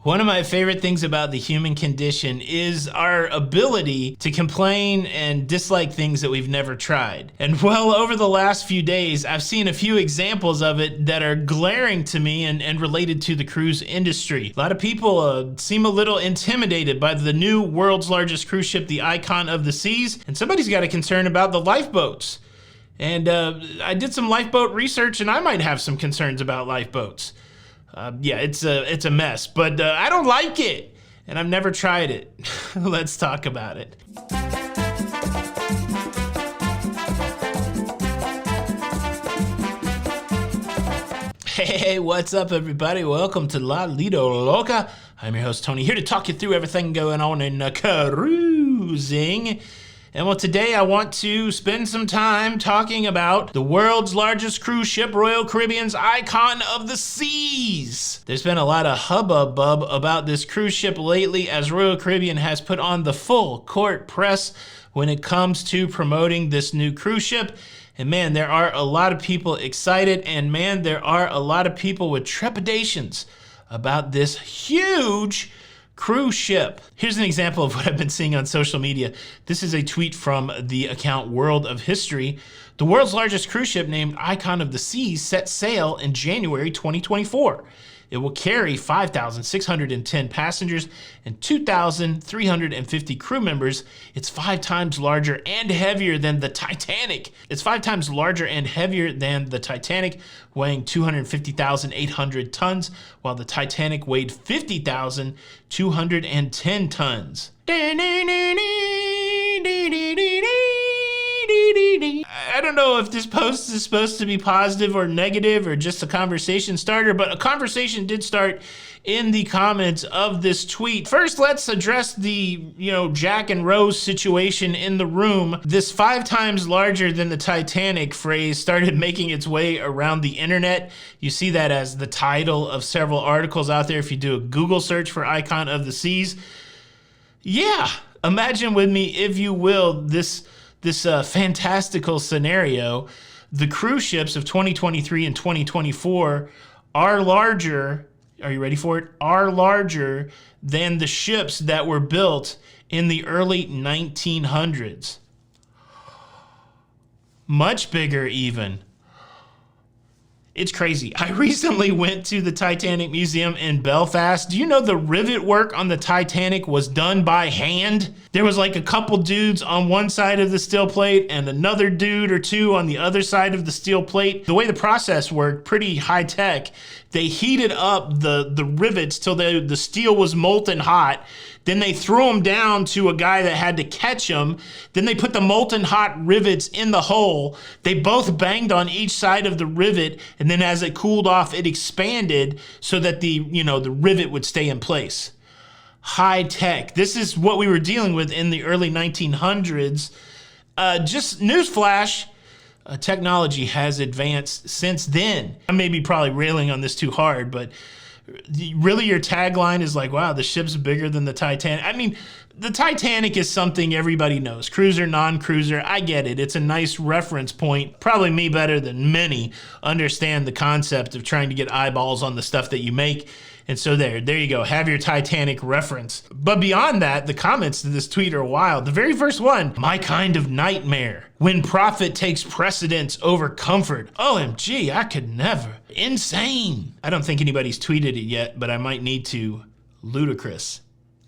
One of my favorite things about the human condition is our ability to complain and dislike things that we've never tried. And well, over the last few days, I've seen a few examples of it that are glaring to me and related to the cruise industry. A lot of people seem a little intimidated by the new world's largest cruise ship, the Icon of the Seas, and somebody's got a concern about the lifeboats. And I did some lifeboat research, and I might have some concerns about lifeboats. Yeah, it's a mess, but I don't like it, and I've never tried it. Let's talk about it. Hey, what's up, everybody? Welcome to La Lido Loca. I'm your host, Tony, here to talk you through everything going on in cruising. And well, today I want to spend some time talking about the world's largest cruise ship, Royal Caribbean's Icon of the Seas. There's been a lot of hubbub about this cruise ship lately, as Royal Caribbean has put on the full court press when it comes to promoting this new cruise ship. And man, there are a lot of people excited, and man, there are a lot of people with trepidations about this huge cruise ship. Here's an example of what I've been seeing on social media. This is a tweet from the account World of History. The world's largest cruise ship, named Icon of the Seas, set sail in January 2024. It will carry 5,610 passengers and 2,350 crew members. It's 5 times larger and heavier than the Titanic. It's 5 times larger and heavier than the Titanic, weighing 250,800 tons, while the Titanic weighed 50,210 tons. I don't know if this post is supposed to be positive or negative or just a conversation starter, but a conversation did start in the comments of this tweet. First, let's address the, Jack and Rose situation in the room. This 5 times larger than the Titanic phrase started making its way around the internet. You see that as the title of several articles out there if you do a Google search for Icon of the Seas. Yeah, imagine with me, if you will, this fantastical scenario. The cruise ships of 2023 and 2024 are larger, are you ready for it? Are larger than the ships that were built in the early 1900s. Much bigger even. It's crazy. I recently went to the Titanic Museum in Belfast. Do you know the rivet work on the Titanic was done by hand? There was like a couple dudes on one side of the steel plate and another dude or two on the other side of the steel plate. The way the process worked, pretty high tech. They heated up the rivets till the steel was molten hot. Then they threw them down to a guy that had to catch them. Then they put the molten hot rivets in the hole. They both banged on each side of the rivet, and then as it cooled off, it expanded so that the rivet would stay in place. High tech. This is what we were dealing with in the early 1900s. Just newsflash. Technology has advanced since then. I may be probably railing on this too hard, but really your tagline is like, wow, the ship's bigger than the Titanic. I mean, the Titanic is something everybody knows. Cruiser, non-cruiser, I get it. It's a nice reference point. Probably me better than many understand the concept of trying to get eyeballs on the stuff that you make. And so there you go. Have your Titanic reference. But beyond that, the comments to this tweet are wild. The very first one, my kind of nightmare. When profit takes precedence over comfort. OMG, I could never. Insane. I don't think anybody's tweeted it yet, but I might need to. Ludicrous.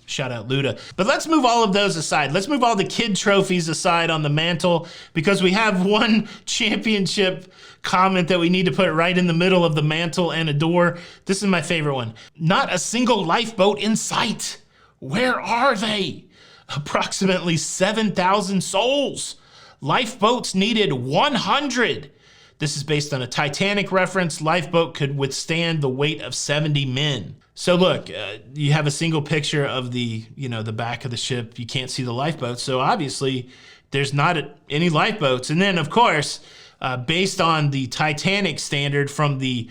Shout out Luda. But let's move all of those aside. Let's move all the kid trophies aside on the mantle, because we have one championship comment that we need to put right in the middle of the mantle and a door. This is my favorite one. Not a single lifeboat in sight. Where are they? Approximately 7,000 souls. Lifeboats needed 100. This is based on a Titanic reference. Lifeboat could withstand the weight of 70 men. So look, you have a single picture of the back of the ship. You can't see the lifeboats. So obviously there's not any lifeboats. And then of course, based on the Titanic standard from the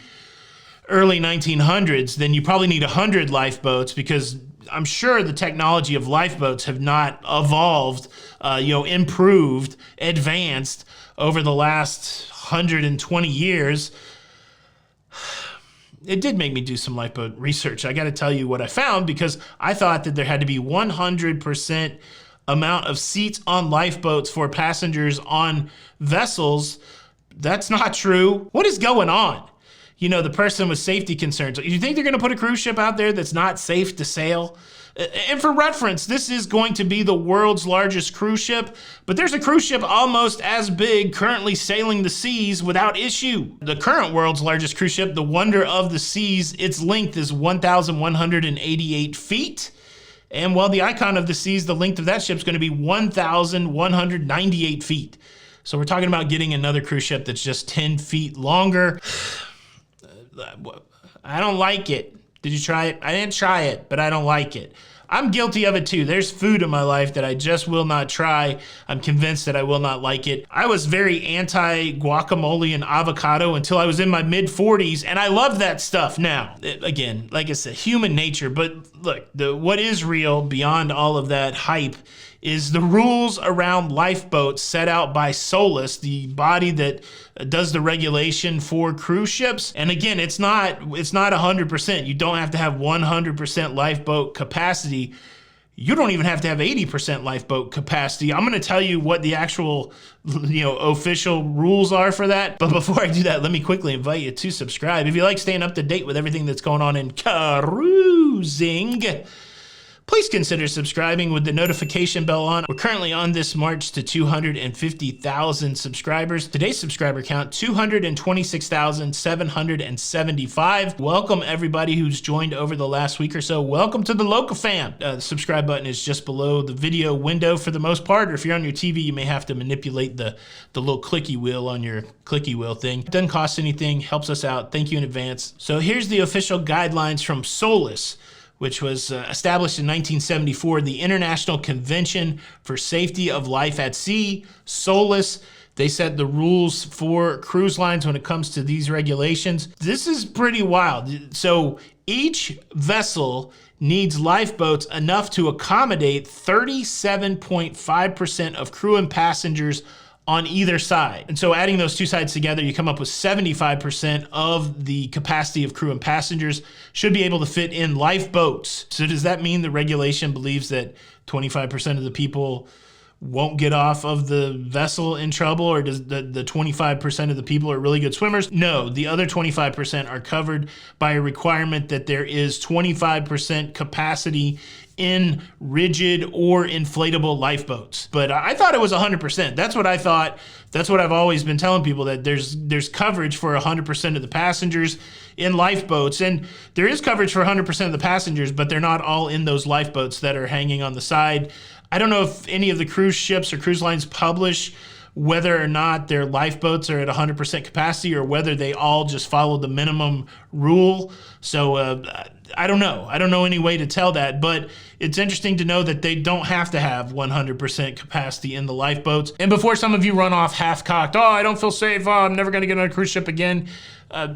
early 1900s, then you probably need 100 lifeboats, because I'm sure the technology of lifeboats have not evolved, improved, advanced over the last 120 years. it did make me do some lifeboat research. I got to tell you what I found, because I thought that there had to be 100% amount of seats on lifeboats for passengers on vessels. That's not true. What is going on? You know, the person with safety concerns. You think they're going to put a cruise ship out there that's not safe to sail? And for reference, this is going to be the world's largest cruise ship, but there's a cruise ship almost as big currently sailing the seas without issue. The current world's largest cruise ship, the Wonder of the Seas, its length is 1,188 feet. And while the Icon of the Seas, the length of that ship is going to be 1,198 feet. So we're talking about getting another cruise ship that's just 10 feet longer. I don't like it. Did you try it? I didn't try it, but I don't like it. I'm guilty of it too. There's food in my life that I just will not try. I'm convinced that I will not like it. I was very anti-guacamole and avocado until I was in my mid-40s, and I love that stuff now. Again, like I said, human nature. But look, what is real beyond all of that hype is the rules around lifeboats set out by Solus, the body that does the regulation for cruise ships. And again, it's not 100%. You don't have to have 100% lifeboat capacity. You don't even have to have 80% lifeboat capacity. I'm gonna tell you what the actual, official rules are for that. But before I do that, let me quickly invite you to subscribe. If you like staying up to date with everything that's going on in cruising, please consider subscribing with the notification bell on. We're currently on this march to 250,000 subscribers. Today's subscriber count, 226,775. Welcome everybody who's joined over the last week or so. Welcome to the local fam. The subscribe button is just below the video window for the most part, or if you're on your TV, you may have to manipulate the little clicky wheel on your clicky wheel thing. It doesn't cost anything, helps us out. Thank you in advance. So here's the official guidelines from Solus, which was established in 1974, the International Convention for Safety of Life at Sea, Solus. They set the rules for cruise lines when it comes to these regulations. This is pretty wild. So each vessel needs lifeboats enough to accommodate 37.5% of crew and passengers on either side. And so adding those two sides together, you come up with 75% of the capacity of crew and passengers should be able to fit in lifeboats. So does that mean the regulation believes that 25% of the people won't get off of the vessel in trouble, or does the 25% of the people are really good swimmers? No, the other 25% are covered by a requirement that there is 25% capacity in rigid or inflatable lifeboats. But I thought it was 100%. That's what I thought. That's what I've always been telling people, that there's coverage for 100% of the passengers in lifeboats. And there is coverage for 100% of the passengers, but they're not all in those lifeboats that are hanging on the side. I don't know if any of the cruise ships or cruise lines publish whether or not their lifeboats are at 100% capacity, or whether they all just follow the minimum rule. So I don't know. I don't know any way to tell that, but it's interesting to know that they don't have to have 100% capacity in the lifeboats. And before some of you run off half-cocked, I don't feel safe, I'm never gonna get on a cruise ship again,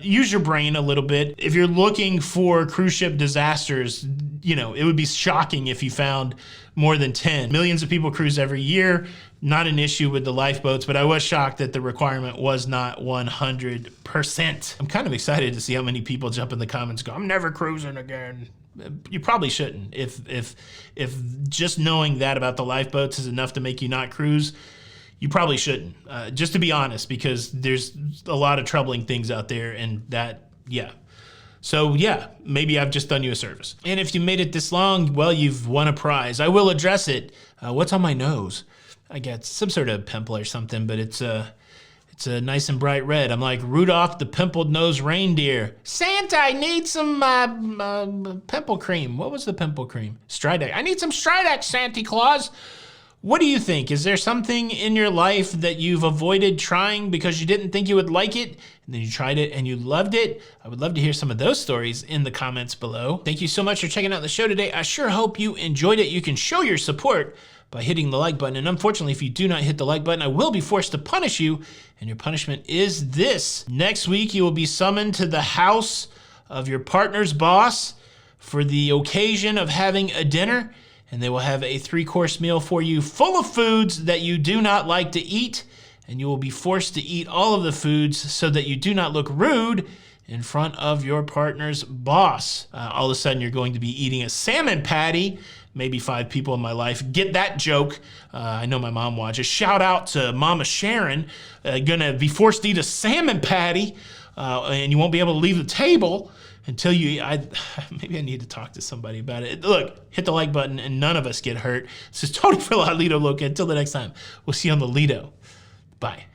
use your brain a little bit. If you're looking for cruise ship disasters, it would be shocking if you found more than 10. Millions of people cruise every year. Not an issue with the lifeboats, but I was shocked that the requirement was not 100%. I'm kind of excited to see how many people jump in the comments and go, I'm never cruising again. You probably shouldn't. If just knowing that about the lifeboats is enough to make you not cruise, you probably shouldn't. Just to be honest, because there's a lot of troubling things out there, and that, yeah. So yeah, maybe I've just done you a service. And if you made it this long, well, you've won a prize. I will address it. What's on my nose? I got some sort of pimple or something, but it's a nice and bright red. I'm like Rudolph the pimpled-nosed reindeer. Santa, I need some pimple cream. What was the pimple cream? Stridex. I need some Stridex, Santa Claus. What do you think? Is there something in your life that you've avoided trying because you didn't think you would like it, and then you tried it and you loved it? I would love to hear some of those stories in the comments below. Thank you so much for checking out the show today. I sure hope you enjoyed it. You can show your support by hitting the like button. And unfortunately, if you do not hit the like button, I will be forced to punish you. And your punishment is this. Next week, you will be summoned to the house of your partner's boss for the occasion of having a dinner. And they will have a 3-course meal for you full of foods that you do not like to eat. And you will be forced to eat all of the foods so that you do not look rude in front of your partner's boss. All of a sudden, you're going to be eating a salmon patty. Maybe 5 people in my life get that joke. I know my mom watches. Shout out to Mama Sharon. Gonna be forced to eat a salmon patty, and you won't be able to leave the table until you, maybe I need to talk to somebody about it. Look, hit the like button and none of us get hurt. This is Tony for La Lido Loca. Until the next time, we'll see you on the Lido. Bye.